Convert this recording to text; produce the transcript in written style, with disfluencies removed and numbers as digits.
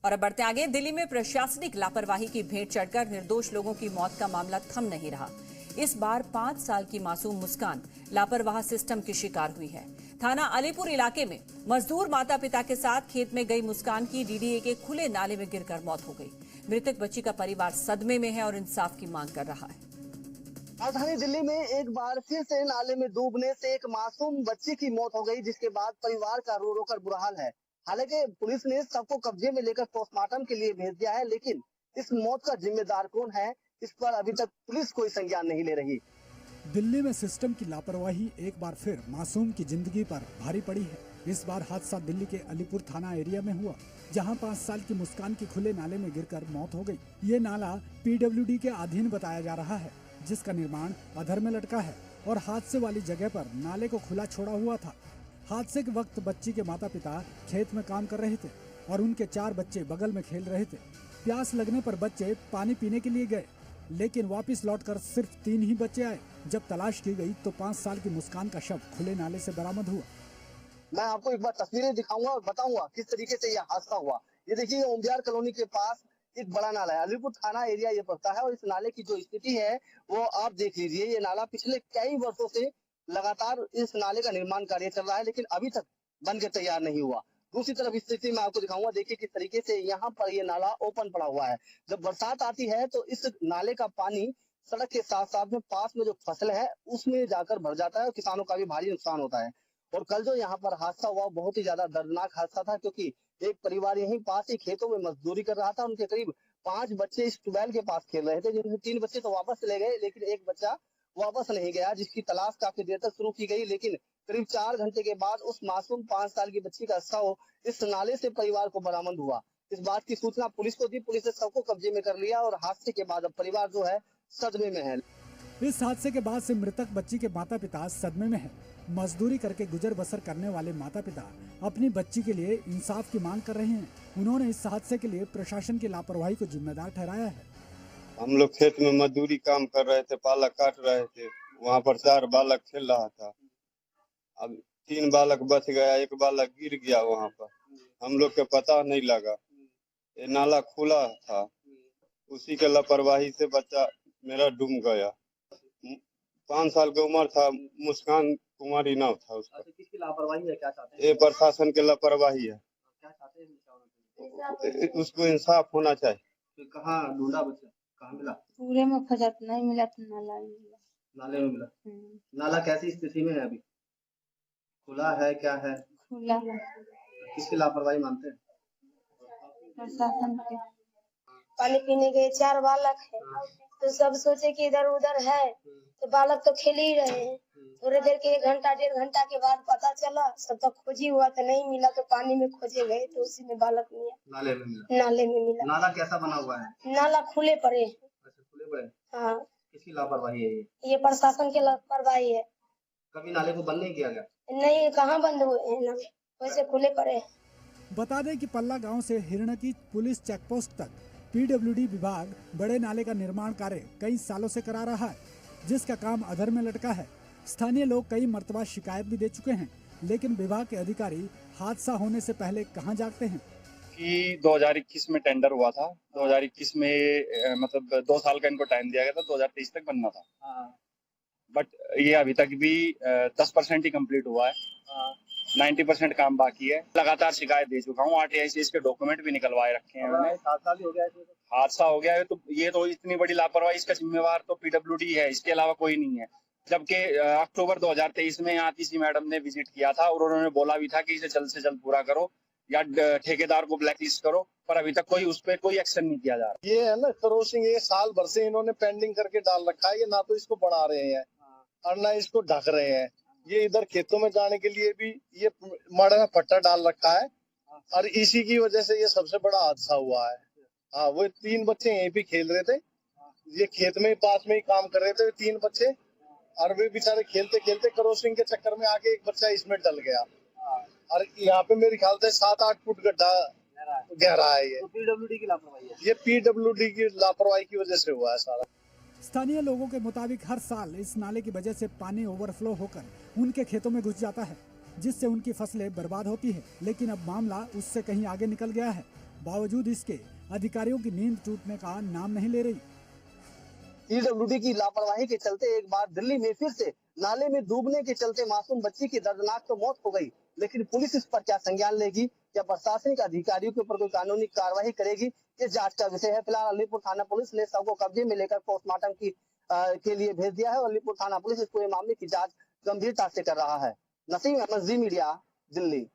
और अब बढ़ते आगे, दिल्ली में प्रशासनिक लापरवाही की भेंट चढ़कर निर्दोष लोगों की मौत का मामला थम नहीं रहा। इस बार 5 साल की मासूम मुस्कान लापरवाह सिस्टम की शिकार हुई है। थाना अलीपुर इलाके में मजदूर माता पिता के साथ खेत में गई मुस्कान की डीडीए के खुले नाले में गिरकर मौत हो गई। मृतक बच्ची का परिवार सदमे में है और इंसाफ की मांग कर रहा है। राजधानी दिल्ली में एक बार फिर से नाले में डूबने से एक मासूम बच्ची की मौत हो गई, जिसके बाद परिवार का रो रो कर बुरा हाल है। हालांकि पुलिस ने सबको कब्जे में लेकर पोस्टमार्टम के लिए भेज दिया है, लेकिन इस मौत का जिम्मेदार कौन है, इस पर अभी तक पुलिस कोई संज्ञान नहीं ले रही। दिल्ली में सिस्टम की लापरवाही एक बार फिर मासूम की जिंदगी पर भारी पड़ी है। इस बार हादसा दिल्ली के अलीपुर थाना एरिया में हुआ, जहां 5 साल की मुस्कान की खुले नाले में गिरकर मौत हो गई। ये नाला PWD के अधीन बताया जा रहा है, जिसका निर्माण अधर में लटका है और हादसे वाली जगह पर नाले को खुला छोड़ा हुआ था। हादसे के वक्त बच्ची के माता पिता खेत में काम कर रहे थे और उनके 4 बच्चे बगल में खेल रहे थे। प्यास लगने पर बच्चे पानी पीने के लिए गए, लेकिन वापस लौटकर सिर्फ 3 ही बच्चे आए। जब तलाश की गई तो 5 साल की मुस्कान का शव खुले नाले से बरामद हुआ। मैं आपको एक बार तस्वीरें दिखाऊंगा और बताऊंगा किस तरीके से यह हादसा हुआ। ये देखिए, ओमबिहार कॉलोनी के पास एक बड़ा नाला है, अलीपुर थाना एरिया ये पड़ता है, और इस नाले की जो स्थिति है वो आप देख लीजिए। ये नाला पिछले कई वर्षों से लगातार इस नाले का निर्माण कार्य चल रहा है, लेकिन अभी तक बन के तैयार नहीं हुआ। दूसरी तरफ स्थिति मैं आपको दिखाऊंगा, देखिए किस तरीके से यहाँ पर ये नाला ओपन पड़ा हुआ है। जब बरसात आती है तो इस नाले का पानी सड़क के साथ साथ में पास में जो फसल है उसमें जाकर भर जाता है और किसानों का भी भारी नुकसान होता है। और कल जो यहाँ पर हादसा हुआ बहुत ही ज्यादा दर्दनाक हादसा था, क्योंकि एक परिवार यहीं पास ही खेतों में मजदूरी कर रहा था। उनके करीब 5 बच्चे इस ट्यूबवेल के पास खेल रहे थे, जिनमें 3 बच्चे तो वापस चले गए, लेकिन एक बच्चा वापस नहीं गया, जिसकी तलाश काफी देर तक शुरू की गई। लेकिन करीब 4 घंटे के बाद उस मासूम 5 साल की बच्ची का शव इस नाले से परिवार को बरामद हुआ। इस बात की सूचना पुलिस को दी, पुलिस ने सबको कब्जे में कर लिया और हादसे के बाद अब परिवार जो है सदमे में है। इस हादसे के बाद से मृतक बच्ची के माता पिता सदमे में हैं। मजदूरी करके गुजर बसर करने वाले माता पिता अपनी बच्ची के लिए इंसाफ की मांग कर रहे हैं। उन्होंने इस हादसे के लिए प्रशासन की लापरवाही को जिम्मेदार ठहराया है। हम लोग खेत में मजदूरी काम कर रहे थे, पालक काट रहे थे, वहाँ पर 4 बालक खेल रहा था। अब 3 बालक बच गया, 1 बालक गिर गया वहाँ पर। हम लोग के पता नहीं लगा, ये नाला खुला था, उसी के लापरवाही से बच्चा मेरा डूब गया। 5 साल की उम्र था, मुस्कान कुमारी नाम था उसका। किसकी लापरवाही है, क्या चाहते हैं? ये प्रशासन की लापरवाही है, क्या चाहते हैं? उसको इंसाफ होना चाहिए। तो कहाँ ढूंढा बच्चा, कहाँ मिला? पूरे में खोजा तो नहीं मिला, तो नाला में मिला। नाले में मिला। नाला कैसी स्थिति में है अभी? खुला है, क्या है? खुला है। किसकी लापरवाही मानते हैं? प्रशासन के। पानी पीने गए 4 बालक है, तो सब सोचे कि इधर उधर है, तो बालक तो खेल ही रहे हैं। थोड़ी देर के 1 घंटा 1.5 घंटा के बाद पता चला, सब तक खोजी हुआ तो नहीं मिला, तो पानी में खोजे गए तो उसी में बालक मिला। नाले में मिला। नाले में मिला। नाला कैसा बना हुआ है? नाला खुले पड़े। अच्छा, खुले पड़े। हाँ। किसकी लापरवाही है ये? ये प्रशासन की लापरवाही है। कभी नाले को बंद नहीं किया गया? नहीं, कहाँ बंद हुए हैं नाले, वैसे खुले पड़े। बता दें कि पल्ला गांव से हिरणकी पुलिस चेकपोस्ट तक PWD विभाग बड़े नाले का निर्माण कार्य कई सालों से करा रहा है, जिसका काम अधर में लटका है। स्थानीय लोग कई मर्तबा शिकायत भी दे चुके हैं, लेकिन विभाग के अधिकारी हादसा होने से पहले कहां जागते हैं। कि 2021 में टेंडर हुआ था, 2021 में मतलब 2 साल का इनको टाइम दिया गया था, 2023 तक बनना था। बट ये अभी तक भी 10% ही कंप्लीट हुआ है, 90% काम बाकी है। लगातार शिकायत दे चुका हूँ, RTI से इसके डॉक्यूमेंट भी निकलवाए रखे हैं मैंने। 7 साल हो गया है। हादसा हो गया है तो ये तो इतनी बड़ी लापरवाही, इसका जिम्मेवार तो PWD है, इसके अलावा कोई नहीं है। जबकि अक्टूबर 2023 में यहाँ TC मैडम ने विजिट किया था और उन्होंने बोला भी था कि इसे जल्द से जल्द पूरा करो या ठेकेदार को ब्लैकलिस्ट करो, पर अभी तक उस पर कोई एक्शन नहीं किया जा रहा। ये है ना क्रॉसिंग, ये साल भर से इन्होंने पेंडिंग करके डाल रखा है। ये ना तो इसको बढ़ा रहे हैं और ना इसको ढक रहे हैं। ये इधर खेतों में जाने के लिए भी ये मड़ में पट्टा डाल रखा है और इसी की वजह से ये सबसे बड़ा हादसा हुआ है। हाँ, वो 3 बच्चे यहीं पे खेल रहे थे, ये खेत में पास में ही काम कर रहे थे 3 बच्चे, और वे बेचारे खेलते खेलते क्रॉसिंग के चक्कर में आके एक बच्चा इसमें डल गया। और यहाँ पे मेरे ख्याल से 7-8 फुट गड्ढा गहरा है। ये PWD की लापरवाही है। ये PWD की लापरवाही की वजह से हुआ है सारा। स्थानीय लोगों के मुताबिक हर साल इस नाले की वजह से पानी ओवरफ्लो होकर उनके खेतों में घुस जाता है, जिससे उनकी फसलें बर्बाद होती है। लेकिन अब मामला उससे कहीं आगे निकल गया है। बावजूद इसके अधिकारियों की नींद टूटने का नाम नहीं ले रही। पीडब्ल्यूडी की लापरवाही के चलते एक बार दिल्ली में फिर से नाले में डूबने के चलते मासूम बच्ची की दर्दनाक तो मौत हो गई, लेकिन पुलिस इस पर क्या संज्ञान लेगी या प्रशासनिक अधिकारियों के ऊपर कोई कानूनी कार्रवाई करेगी, ये जांच का विषय है। फिलहाल अलीपुर थाना पुलिस ने शव को कब्जे में लेकर पोस्टमार्टम के लिए भेज दिया है और अलीपुर थाना पुलिस इस पूरे मामले की जांच गंभीरता से कर रहा है। नसीम अहमद, जी मीडिया, दिल्ली।